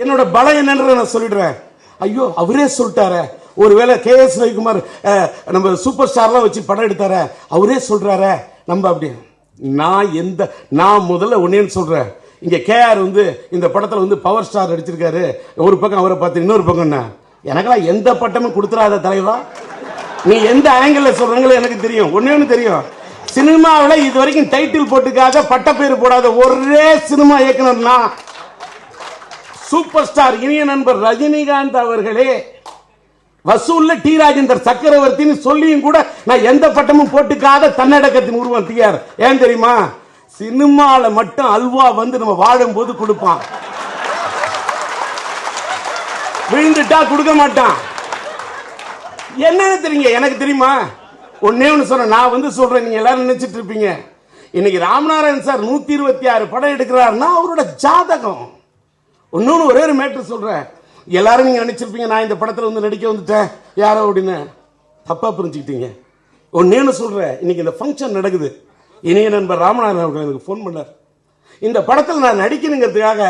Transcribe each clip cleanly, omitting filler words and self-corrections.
என்னோட பலம் என்னன்ற நான் சொல்லிடுறேன். ஐயோ அவரே சொல்லிட்டாரு, ஒருவேளை KS ரவிக்குமார் நம்ம சூப்பர் ஸ்டார்லாம் வச்சு படம் எடுத்தார, அவரே சொல்றாரு நம்ம அப்படி. நான் முதல்ல ஒன்னேன்னு சொல்றேன், இங்க KR வந்து இந்த படத்துல வந்து பவர் ஸ்டார் நடிச்சிருக்காரு, ஒரு பக்கம் அவரை பார்த்து இன்னொரு பக்கம் எனக்கெல்லாம் எந்த பட்டமும் கொடுத்துறாத தலைவா. நீ எந்த ஆங்கிள் சொல்றீங்களோ எனக்கு தெரியும். ஒன்னு தெரியும், சினிமாவில் இது வரைக்கும் டைட்டில் போட்டுக்காக பட்ட பேர் போடாத ஒரே சினிமா இயக்குனர்னா சூப்பர் ஸ்டார் இனிய நண்பர் ரஜினிகாந்த் அவர்களே. வசூல்ல டி ராஜேந்தர் சக்கரவர்த்தின்னு சொல்லியும் கூட நான் எந்த பட்டமும் போட்டுக்காத தன்னடக்கத்தின் உருவம் டிஆர். ஏன் தெரியுமா? சினிமால மட்டும் அல்வா வந்து நம்ம வாழும் போது கொடுப்பான், விழுந்துட்டா கொடுக்க மாட்டான். என்னன்னு தெரியுங்க, எனக்கு தெரியுமா? ஒன்னே ஒன்று சொல்றேன், நான் வந்து சொல்றேன், நீங்க எல்லாரும் நினைச்சிட்டு இருப்பீங்க. இன்னைக்கு ராமநாராயணன் சார் 126 படம் எடுக்கிறாருன்னா அவரோட ஜாதகம். ஒன்னொன்னு ஒரே ஒரு மேட்டர் சொல்றேன், எல்லாரும் நீங்க நினைச்சிருப்பீங்க நான் இந்த படத்துல வந்து நடிக்க வந்துட்டேன் யாரோ அப்படின்னு. தப்பா புரிஞ்சுக்கிட்டீங்க. ஒன்னேன்னு சொல்றேன், இன்னைக்கு இந்த ஃபங்க்ஷன் நடக்குது. இனிய நண்பர் ராமநாதன் அவர்கள் எனக்கு ஃபோன் பண்ணார். இந்த படத்தில் நான் நடிக்கணுங்கிறதுக்காக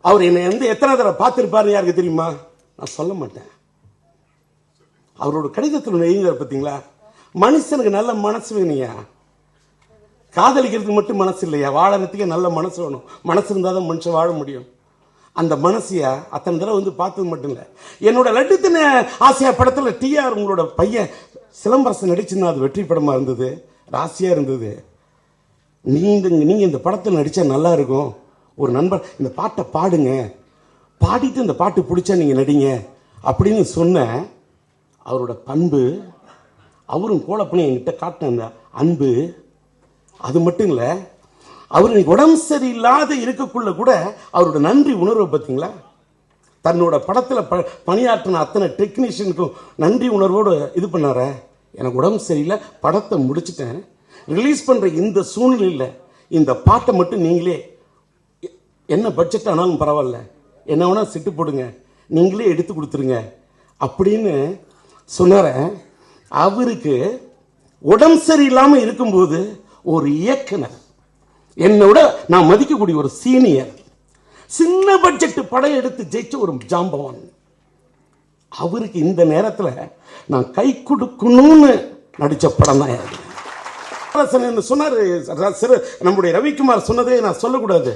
அவர் என்னை வந்து எத்தனை தடவை பார்த்துருப்பாருன்னு யாருக்கு தெரியுமா? நான் சொல்ல மாட்டேன். அவரோட கடிதத்தில் எழுதினார் பார்த்தீங்களா, மனுஷனுக்கு நல்ல மனசு வேணுயா, காதலிக்கிறதுக்கு மட்டும் மனசு இல்லையா, வாழறதுக்கே நல்ல மனசு வேணும். மனசு இருந்தால் தான் மனுஷன் வாழ முடியும். அந்த மனசியா அத்தனை தடவை வந்து பார்த்தது மட்டும் இல்லை, என்னோட லட்டுத்தின ஆசையா படத்தில் டிஆர் உங்களோட பையன் சிலம்பரசன் நடிச்சுன்னா அது வெற்றி படமாக இருந்தது, ராசியாக இருந்தது. நீங்கள் இந்த படத்தில் நடித்தா நல்லா இருக்கும், ஒரு நண்பர் இந்த பாட்டை பாடுங்க, பாடிட்டு இந்த பாட்டு பிடிச்சா நீங்கள் நடிங்க அப்படின்னு சொன்ன அவரோட பண்பு, அவரும் கோலப்பணி என்கிட்ட காட்டின அந்த அன்பு, அது மட்டும் இல்லை, அவர் உடம்பு சரியில்லாத இருக்கக்குள்ள கூட அவரோட நன்றி உணர்வை பார்த்தீங்களா? தன்னோட படத்தில் பணியாற்றின அத்தனை டெக்னீஷியனுக்கும் நன்றி உணர்வோடு இது பண்ணார. எனக்கு உடம்பு சரியில்லை, படத்தை முடிச்சுட்டேன், ரிலீஸ் பண்ணுற இந்த சூழ்நிலையில் இந்த பாட்டை மட்டும் நீங்களே என்ன பட்ஜெட் ஆனாலும் பரவாயில்ல, என்ன வேணால் சிட்டு போடுங்க, நீங்களே எடுத்து கொடுத்துருங்க அப்படின்னு சொன்னார. அவருக்கு உடம்பு சரியில்லாமல் இருக்கும்போது ஒரு இயக்குனர், என்னோட நான் மதிக்கக்கூடிய ஒரு சீனியர், சின்ன பட்ஜெட் படம் எடுத்து ஜெயிச்ச ஒரு ஜாம்பவான், அவருக்கு இந்த நேரத்தில் நான் கை கொடுக்கணும்னு நடித்த படம் தான் சொன்னார். நம்முடைய ரவிக்குமார் சொன்னதே நான் சொல்லக்கூடாது.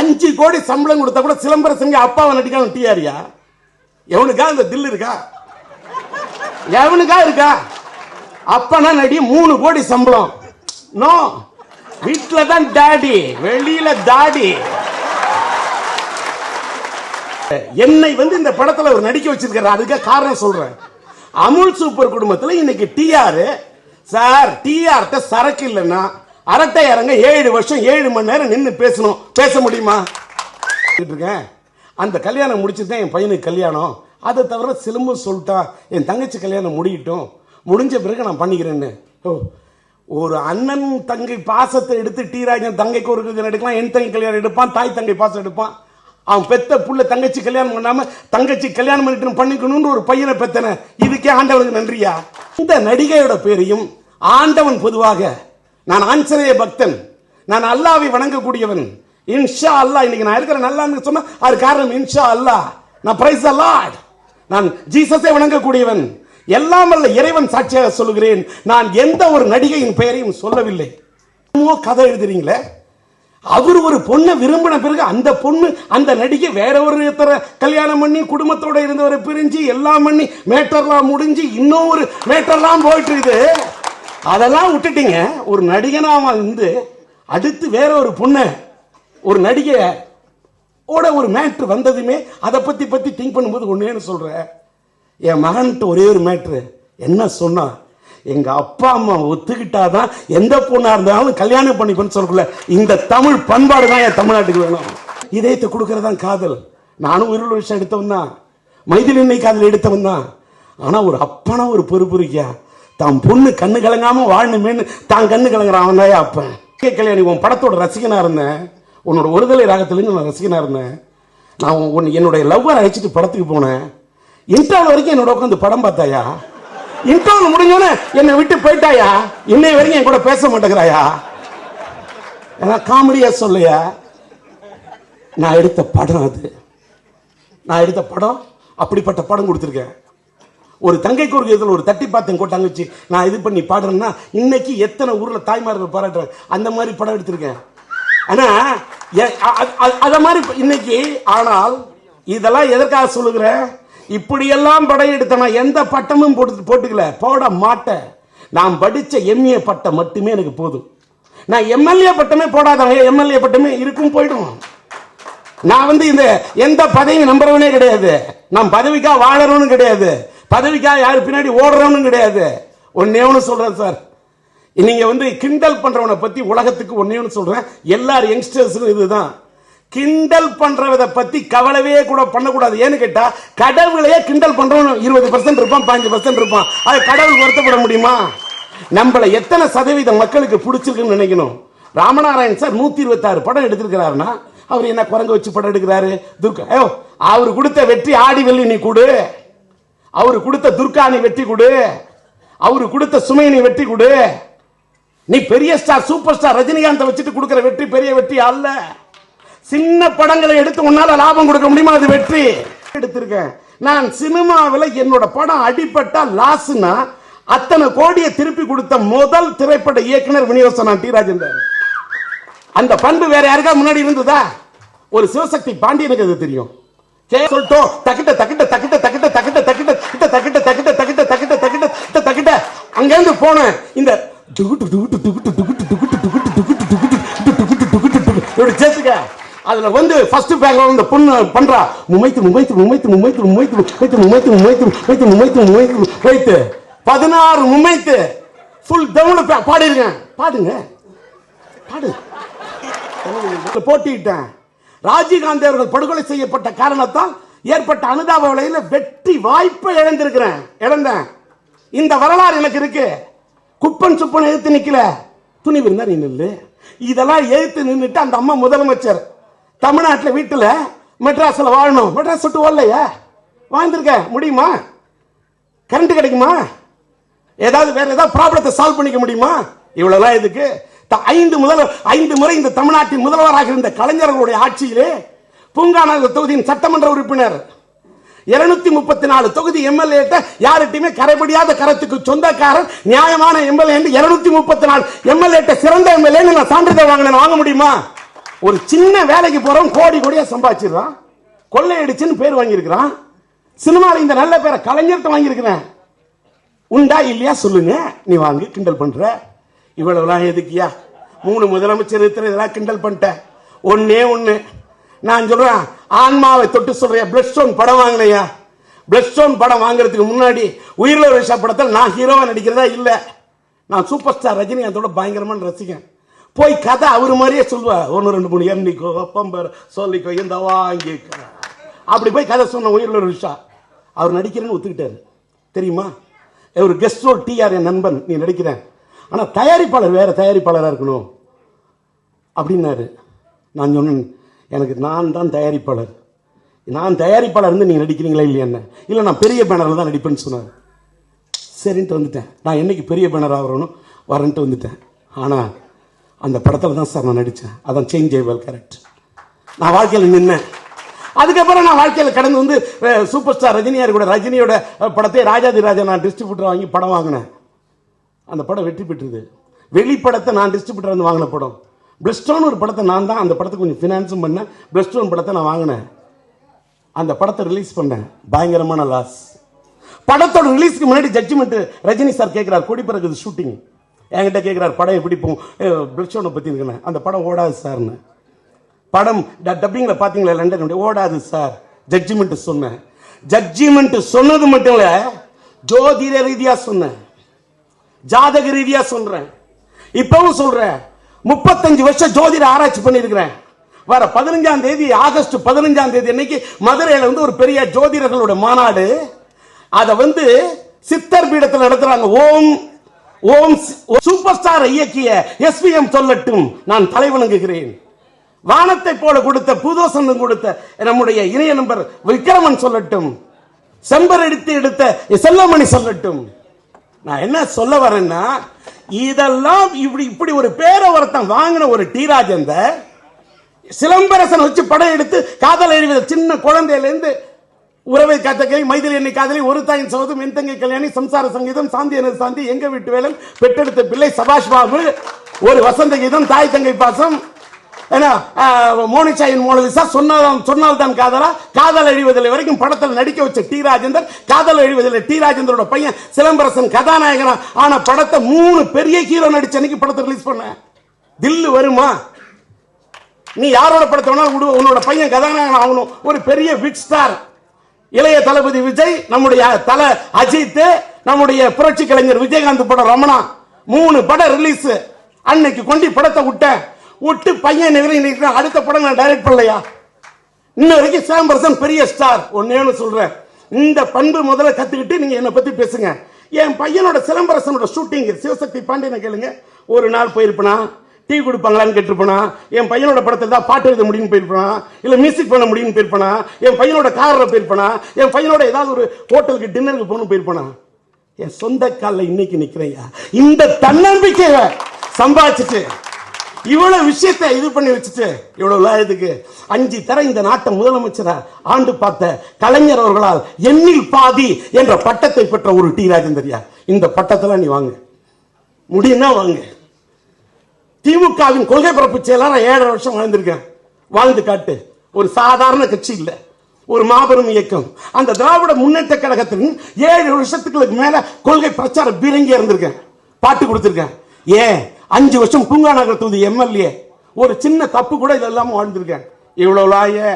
5 கோடி சம்பளம் கொடுத்தா கூட சிலம்பரசன் அப்பாவை நடிக்காம டிஆரியா? எவனுக்கா இந்த தில் இருக்கா? எவனுக்கா இருக்கா? அப்பனா நடி 3 கோடி சம்பளம். நோ, வீட்டுல தான் டாடி, வெளியில தாடி. என்னை வந்து இந்த படத்துல ஒரு நடிக்க வச்சிருக்காரு, அதுக்கு காரணம் சொல்றேன். அமுல் சூப்பர் குடும்பத்தில் இன்னைக்கு டிஆர் சார், டிஆர் சரக்கு இல்லைன்னா அரட்டை இறங்க 7 வருஷம் 7 மணி நேரம் நின்று பேசணும், பேச முடியுமா? அந்த கல்யாணம் முடிச்சுதான் என் பையனுக்கு கல்யாணம், அதை தவிர சிலம்பு சொல்லிட்டா என் தங்கச்சி கல்யாணம் முடியட்டும், முடிஞ்ச பிறகு நான் பண்ணிக்கிறேன்னு. ஒரு அண்ணன் தங்கை பாசத்தை எடுத்து டி ராஜன் தங்கைக்கு ஒரு கல்யாணம் எடுக்கலாம், என் தங்கை கல்யாணம் எடுப்பான், தாய் தங்கை பாசம் எடுப்பான். அவன் பெத்த புள்ள தங்கச்சி கல்யாணம் பண்ணாம தங்கச்சி கல்யாணம் பண்ணிட்டு பண்ணிக்கணும்னு ஒரு பையனை பெத்தன, இதுக்கே ஆண்டவனுக்கு நன்றியா? இந்த நடிகையோட பேரையும் ஆண்டவன் பொதுவாக, நான் ஆஞ்சநேய பக்தன், நான் அல்லாவை வணங்கக்கூடியவன், இன்ஷா அல்லாஹ் இன்னைக்கு நான் இருக்கிற நல்லா சொன்னா அது காரணம் இன்ஷா அல்லாஹ். நான் பிரைஸ் தி லார்ட், நான் ஜீசஸை வணங்கக்கூடியவன், எல்லாம் அல்ல இறைவன் சாட்சியாக சொல்லுகிறேன், நான் எந்த ஒரு நடிகையின் பெயரையும் சொல்லவில்லை. கதை எழுதுறீங்களே, அவர் ஒரு பொண்ணை விரும்பின பிறகு அந்த பொண்ணு அந்த நடிகை வேற ஒரு கல்யாணம் பண்ணி குடும்பத்தோட இருந்தவரை பிரிஞ்சு எல்லாம் பண்ணி மேட்டர்லாம் முடிஞ்சு இன்னும் ஒரு மேட்டர்லாம் போயிட்டு இருக்குது. அதெல்லாம் விட்டுட்டீங்க. ஒரு நடிகனாம இருந்து அடுத்து வேற ஒரு பொண்ணு ஒரு நடிகை ஒரு மேட்ரு வந்ததுமே அதை பத்தி திங்க் பண்ணும்போது ஒன்னேன்னு சொல்றேன். என் மகன்ட்டு ஒரே ஒரு மேட்ரு என்ன சொன்னா, எங்க அப்பா அம்மா ஒத்துக்கிட்டாதான் எந்த பொண்ணா இருந்தாலும் கல்யாணம் பண்ணிப்பேன்னு சொல்லக்குள்ள இந்த தமிழ் பண்பாடு தான் என் தமிழ்நாட்டுக்கு வேணும். இதயத்தை கொடுக்கறதான் காதல். நானும் உயிரிழ விஷயம் எடுத்தவன் தான், மைதிலி காதல் எடுத்தவன் தான். ஆனா ஒரு அப்பனா ஒரு பொறுப்பு இருக்கியா, தான் பொண்ணு கண்ணு கலங்காம வாழணுமேனு தான் கண்ணு கலங்குறான். அவன் தான் அப்பன். கல்யாணி உன் படத்தோட ரசிகனா இருந்தேன், உன்னோட ஒருதலை ராகத்திலேருந்து நான் ரசிகனா இருந்தேன். நான் என்னுடைய லவ்வர் அழைச்சிட்டு படத்துக்கு போனேன். இன்டர்வல் வரைக்கும் என்னோட உட்காந்து படம் பார்த்தாயா? இன்டர்வல் முடிஞ்சோன்னு என்னை விட்டு போயிட்டாயா? இன்னை வரைக்கும் என் கூட பேச மாட்டேங்கிறாயா? காமெடியா சொல்லையா? நான் எடுத்த படம் அது. நான் எடுத்த படம் அப்படிப்பட்ட படம் கொடுத்துருக்கேன். ஒரு தங்கைக்கு ஒரு இதில் ஒரு தட்டி பார்த்தேன் கோட்டாங்க வச்சு நான் இது பண்ணி பாடுறேன்னா இன்னைக்கு எத்தனை ஊர்ல தாய்மார்கள் பாராட்டுறேன். அந்த மாதிரி படம் எடுத்திருக்கேன். ஆனா அத மாதிரி இன்னைக்கு. ஆனால் இதெல்லாம் எதற்காக சொல்லுகிறேன்? இப்படியெல்லாம் படம் எடுத்த நான் எந்த பட்டமும் போட்டுக்கல, போட மாட்டேன். நான் படிச்ச எம்ஏ பட்டம் மட்டுமே எனக்கு போதும். நான் எம்எல்ஏ பட்டமே போடாதவங்க, எம்எல்ஏ பட்டமே இருக்கும் போயிடும். நான் இந்த எந்த பதவி நம்புறவனே கிடையாது. நான் பதவிக்காக வாழறவனும் கிடையாது, பதவிக்காக யாரு பின்னாடி ஓடுறவனும் கிடையாது. ஒன்னே ஒன்று சொல்றேன் சார், நீங்க கிண்டல் பண்றவனை பத்தி உலகத்துக்கு ஒன்னே ஒன்று சொல்றேன், எல்லாரும் யங்ஸ்டர்ஸும் இதுதான். கிண்டல் பண்றவதை பத்தி கவலைவே கூட பண்ணக்கூடாது. ஏன்னு கேட்டா கடவுளையே கிண்டல் பண்றவன் 20% இருப்பான், 5% இருப்பான். அது கடவுள் வருத்தப்பட முடியுமா? நம்மள எத்தனை சதவீதம் மக்களுக்கு பிடிச்சிருக்குன்னு நினைக்கணும். ராமநாராயண் சார் 126 படம் எடுத்திருக்கிறாருன்னா அவர் என்ன குரங்க வச்சு படம் எடுக்கிறாரு? துர்கா அவரு கொடுத்த வெற்றி ஆடி வெள்ளி நீ கொடு, அவரு கொடுத்த துர்கா நீ வெற்றி கொடு, அவரு கொடுத்த சுமை நீ வெற்றி கொடு. நீ பெரிய ஸ்டார் சூப்பர் ஸ்டார் ரஜினிகாந்த் வச்சுட்டு கொடுக்கிற வெற்றி பெரிய வெற்றி அல்ல. சின்ன படங்களை எடுத்து உன்னால லாபம் கொடுக்க முடியுமா? அது வெற்றி. எடுத்திருக்கேன் நான் சினிமாவில். என்னோட படம் அடிப்பட்டா லாஸ்னா அத்தனை கோடியை திருப்பி கொடுத்த முதல் திரைப்பட இயக்குனர் விநியோகஸ்தர் டி ராஜேந்தர். அந்த பண்பு வேற யாருக்கா முன்னாடி இருந்ததா? ஒரு சிவசக்தி பாண்டியனுக்கு அது தெரியும். சொல்லிட்டோம் தக்கிட்ட தக்கிட்ட தக்கிட்ட தக்கிட்ட தக்கிட்ட தக்கிட்ட தக்கிட்ட தக்கிட்ட தக்கிட்ட தக்கிட்ட தக்கிட்ட தக்கிட்ட தக்கிட்ட அங்கிருந்து போனேன். இந்த அதுல ஃபர்ஸ்ட் பேங்க்ல இந்த பொண்ணு பண்றா முமைத்து முமைத்து முமைத்து முமைத்து முமைத்து முமைத்து முமைத்து முமைத்து முமைத்து முமைத்து முமைத்து முமைத்து 16 முமைத்து ஃபுல் டவுன் பாடிருக்கேன். பாடுங்க பாடு. போட்டிட்டேன். ராஜீவ்காந்தி அவர்கள் படுகொலை செய்யப்பட்ட காரணத்தால் ஏற்பட்ட அனுதாப விலையில வெற்றி வாய்ப்பை இழந்தேன். இந்த வரலாறு எனக்கு இருக்கு. குப்பன் சுப்பன் எதிர்த்து நிக்கல, துணிவு இருந்தா நீ நில்லு. இதெல்லாம் எதிர்த்து நின்றுட்டு அந்த அம்மா முதலமைச்சர் தமிழ்நாட்டில் வீட்டில் மெட்ராஸில் வாழணும். மெட்ராஸ் விட்டு ஓடலையா? வாழ்ந்திருக்க முடியுமா? கரண்ட் கிடைக்குமா? ஏதாவது வேற ஏதாவது ப்ராப்ளத்தை சால்வ் பண்ணிக்க முடியுமா? இவ்வளவுலாம் எதுக்கு? 5 முறை இந்த தமிழ்நாட்டின் முதல்வராக இருந்த கலைஞர்களுடைய ஆட்சியிலே பூங்காநகர் தொகுதியின் சட்டமன்ற உறுப்பினர் 234 தொகுதி எம்எல்ஏ யார்கிட்டயுமே கரைபடியாத கரத்துக்கு சொந்தக்காரர் நியாயமான எம்எல்ஏ 234 எம்எல்ஏ சிறந்த எம்எல்ஏ நான் சான்றிதழ் வாங்க முடியுமா? ஒரு சின்ன வேலைக்கு போறோம் கோடி கோடியா சம்பாதிச்சிடறான், கொள்ளையடிச்சுன்னு பேர் வாங்கியிருக்கிறான். சினிமாவில் இந்த நல்ல பேரை கலைஞர்கிட்ட வாங்கியிருக்கிறேன். உண்டா இல்லையா சொல்லுங்க. நீ வாங்கி கிண்டல் பண்ற. இவ்வளவுலாம் எதுக்கியா? 3 முதலமைச்சர் இதெல்லாம் கிண்டல் பண்ணிட்ட. ஒன்னே ஒண்ணு நான் சொல்றேன், ஆன்மாவை தொட்டு சொல்றேன். பிளட் ஸ்டோன் படம் வாங்கினையா? பிளட் ஸ்டோன் படம் வாங்குறதுக்கு முன்னாடி உயிரிழந்த விஷா படத்தில் நான் ஹீரோவா நடிக்கிறதா இல்ல. நான் சூப்பர் ஸ்டார் ரஜினிகாந்தோட பயங்கரமான ரசிகன். போய் கதை அவரு மாதிரியே சொல்லுவா. 1 2 3 எண்ணிக்கோ பம்பர் சொல்லிக்கோ இந்த வாங்கிக்க அப்படி போய் கதை சொன்ன உயிரிழந்த விஷா. அவர் நடிக்கிறேன்னு ஒத்துக்கிட்டாரு தெரியுமா? ஒரு கெஸ்ட் ரோல் டிஆர் என் நண்பன் நீ நடிக்கிறேன், ஆனா தயாரிப்பாளர் வேற தயாரிப்பாளராக இருக்கணும் அப்படின்னாரு. நான் சொன்னேன், எனக்கு நான் தான் தயாரிப்பாளர். நான் தயாரிப்பாளர் இருந்து நீங்க நடிக்கிறீங்களா இல்லையா? இல்லை நான் பெரிய பேனரில் தான் நடிப்பேன்னு சொன்னார். சரின்ட்டு வந்துட்டேன். நான் என்னைக்கு பெரிய பேனர் ஆகிறோன்னு வரேன்ட்டு வந்துட்டேன். ஆனால் அந்த படத்தில் தான் சார் நான் நடித்தேன். அதான் சேஞ்ச் ஐவல் கரெக்ட். நான் வாழ்க்கையில் நின்னேன். அதுக்கப்புறம் நான் வாழ்க்கையில் கடந்து சூப்பர் ஸ்டார் ரஜினியார் கூட ரஜினியோட படத்தை ராஜாதி ராஜா நான் டிஸ்ட்ரிபியூட்டர் வாங்கி படம் வாங்கினேன். அந்த படம் வெற்றி பெற்றது. வெளிப்படத்தை நான் டிஸ்ட்ரிபியூட்டர் வந்து வாங்கின படம். பிளஸ்டோன் ஒரு படத்தை நான் தான் அந்த படத்தை கொஞ்சம் ஃபினான்ஸும் பண்ணேன். பிளஸ்டோன் படத்தை நான் வாங்கினேன். அந்த படத்தை ரிலீஸ் பண்ணேன். பயங்கரமான லாஸ். படத்தோட ரிலீஸ்க்கு முன்னாடி ஜட்ஜ்மெண்ட் ரஜினி சார் கேட்கிறார், கொடி பிறகுது ஷூட்டிங். என்கிட்ட கேட்கிறார் படம் எப்படி போகும், பிளஸ்டோனை பற்றி இருக்கேன். அந்த படம் ஓடாது சார்னு. படம் டப்பிங்ல பாத்தீங்களா லண்டன் ஓடாது சார். ஜட்ஜ்மெண்ட் சொன்னேன். ஜட்ஜ்மெண்ட் சொன்னது மட்டும் இல்ல, ஜோதிட ரீதியா சொன்னேன், ஜாதக ரீதியா சொல்றேன், இப்பவும் சொல்றேன். 35 வருஷம் ஜோதிட ஆராய்ச்சி பண்ணிருக்கிறேன். வர 15ஆம் தேதி ஆகஸ்ட் 15ஆம் தேதி அன்னைக்கு மதுரையில ஒரு பெரிய ஜோதிடர்களோட மாநாடு. அதை சித்தர் பீடத்தில் நடத்துறாங்க. ஓம் ஓம் சூப்பர் ஸ்டார் இயக்கிய எஸ்விஎம் சொல்லட்டும் நான் தலைவணங்குகிறேன். வானத்தை போல கொடுத்த பூதோசனம் கொடுத்த நம்முடைய இணைய நம்பர் விக்ரமன் சொல்லட்டும். செம்பர் எடுத்த செல்லமணி சொல்லட்டும். நான் என்ன சொல்ல வரேன்னா, இதெல்லாம் இப்படி ஒரு பேரை ஒருத்தன் வாங்கின ஒரு டி ராஜேந்தர் சிலம்பரசன் வச்சு படம் எடுத்து காதல் எழுதிய சின்ன குழந்தையில இருந்து உறவை காத்தகை, மைதிலி என்னை காதலி, ஒரு தாயின் சோதம், மென்தங்கை கல்யாணி, சம்சார சங்கீதம், சாந்தி எனது சாந்தி, எங்க வீட்டு வேலன், பெற்றெடுத்த பிள்ளை, சபாஷ் பாபு, ஒரு வசந்த கீதம், தாய் தங்கை பாசம், மோனிஷாயின் மோனலிசா, சொன்னால் தான் காதலா, காதல் அழிவதில்லை வரைக்கும் படத்தில் நடிக்க வச்ச டி ராஜேந்தர், காதல் அழிவதில்லை டி ராஜேந்தரோட பையன் சிலம்பரசன் கதாநாயகனா ஆன படத்தை 3 பெரிய ஹீரோ நடிச்ச அன்னைக்கு படத்தை ரிலீஸ் பண்ண. தில்லு வருமா? நீ யாரோட படத்தை வேணாலும் உன்னோட பையன் கதாநாயகன் ஆகணும். ஒரு பெரிய பிக் ஸ்டார் இளைய தளபதி விஜய், நம்முடைய தல அஜித், நம்முடைய புரட்சி கலைஞர் விஜயகாந்த் படம் ரமணா, 3 படம் ரிலீஸ். அன்னைக்கு கொண்டு படத்தை விட்டு பையன் அடுத்த படம் நான் டைரக்ட் பண்ணலையா? இன்ன வரைக்கும் சிலம்பரசன் பெரிய ஸ்டார். ஒன்னேன்னு சொல்றேன், இந்த பண்பு முதல்ல கத்துக்கிட்டு நீங்க என்ன பத்தி பேசுங்க. என் பையனோட சிலம்பரசனோட ஷூட்டிங் சிவசக்தி பாண்டியனை கேளுங்க. ஒரு நாள் போயிருப்பனா, டீ கொடுப்பாங்களான்னு கேட்டிருப்பனா, என் பையனோட படத்தில் தான் பாட்டு எழுத முடியும்னு போயிருப்பனா, இல்ல மியூசிக் பண்ண முடியும்னு போயிருப்பனா, என் பையனோட கார்ல போயிருப்பனா, என் பையனோட ஏதாவது ஒரு ஹோட்டலுக்கு டின்னருக்கு போகணும் போயிருப்பனா. என் சொந்த காலில் இன்னைக்கு நிற்கிறையா. இந்த தன்னம்பிக்கை சம்பாதிச்சுட்டு இவ்வளவு விஷயத்தை இது பண்ணி வச்சுட்டு இவ்வளவு இதுக்கு 5 தர இந்த நாட்டை முதலமைச்சரா ஆண்டு பார்த்த கலைஞர் அவர்களால் எண்ணில் பாதி என்ற பட்டத்தை பெற்ற ஒரு டி ராஜேந்தரியா. இந்த பட்டத்தெல்லாம் நீ வாங்க முடியும்னா வாங்க. திமுகவின் கொள்கை பரப்பு செயலாளர் 7.5 வருஷம் வாழ்ந்திருக்கேன். வாழ்ந்து காட்டு. ஒரு சாதாரண கட்சி இல்ல, ஒரு மாபெரும் இயக்கம். அந்த திராவிட முன்னேற்ற கழகத்தின் 7 வருஷத்துக்கு மேல கொள்கை பிரச்சார பீரங்கியா இருந்திருக்கேன். பாட்டு கொடுத்திருக்கேன். ஏன் 5 வருஷம் பூங்கா நகர் தொகுதி எம்எல்ஏ. ஒரு சின்ன தப்பு கூட இதெல்லாம் வாழ்ந்திருக்கேன். இவ்வளவு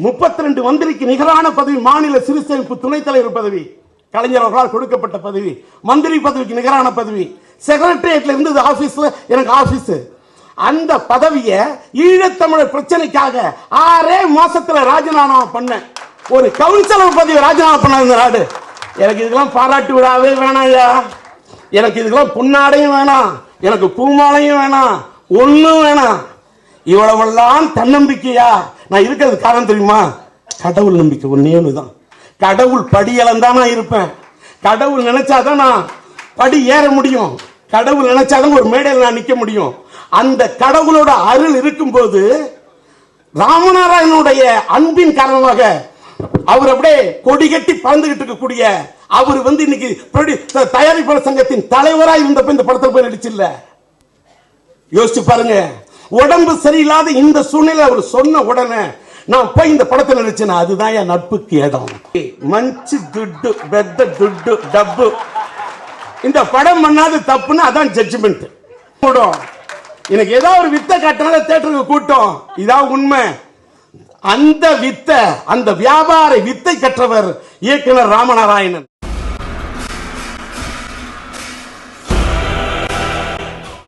32 மந்திரிக்கு நிகரான பதவி, மாநில சிறு சேமிப்பு துணைத் தலைவர் பதவி, கலைஞர் அவர்களால் கொடுக்கப்பட்ட பதவி, மந்திரி பதவிக்கு நிகரான பதவி. செக்ரட்டரியேட்ல இருந்தது ஆபீஸ்ல எனக்கு ஆபீஸ். அந்த பதவியை ஈழத்தமிழர் பிரச்சனைக்காக 6 மாசத்துல ராஜினாமா பண்ண ஒரு கவுன்சிலர் பதவி ராஜினாமா பண்ண இந்த நாடு. எனக்கு இதெல்லாம் பாராட்டு விழாவே வேணாயா, எனக்கு இதுக்கெல்லாம் பொன்னாடையும் வேணாம், எனக்கு பூமாலையும் வேணாம், ஒண்ணும் வேணாம். இவ்வளவெல்லாம் தன்னம்பிக்கையா நான் இருக்கிறது காரணம் தெரியுமா? கடவுள் நம்பிக்கை ஒன்னே தான். கடவுள் படியலந்தான் நான் இருப்பேன். கடவுள் நினைச்சாதான் நான் படி ஏற முடியும். கடவுள் நினைச்சாதான் ஒரு மேடையில் நான் நிக்க முடியும். அந்த கடவுளோட அருள் இருக்கும்போது ராமநாராயணனுடைய அன்பின் காரணமாக அவர் அப்படியே கொடி கட்டி பறந்துகிட்டு இருக்கக்கூடிய அவர் இன்னைக்கு தயாரிப்பாளர் சங்கத்தின் தலைவராக இருந்தப்ப இந்த படத்தில் போய் நடிச்சில்ல. யோசிச்சு பாருங்க. உடம்பு சரியில்லாத இந்த சூழ்நிலை அவர் சொன்ன உடனே நான் போய் இந்த படத்தை நினைச்சேன். அதுதான் என் நட்புக்கு இடம். மஞ்சு துட்டு பெத்த துட்டு டப்பு. இந்த படம் பண்ணாத தப்புன்னு அதான் ஜட்ஜ்மெண்ட். எனக்கு ஏதாவது ஒரு வித்தை காட்டினால தியேட்டருக்கு கூட்டம். இதான் உண்மை. அந்த வித்தை, அந்த வியாபார வித்தை கற்றவர் இயக்குனர் ராமநாராயணன்.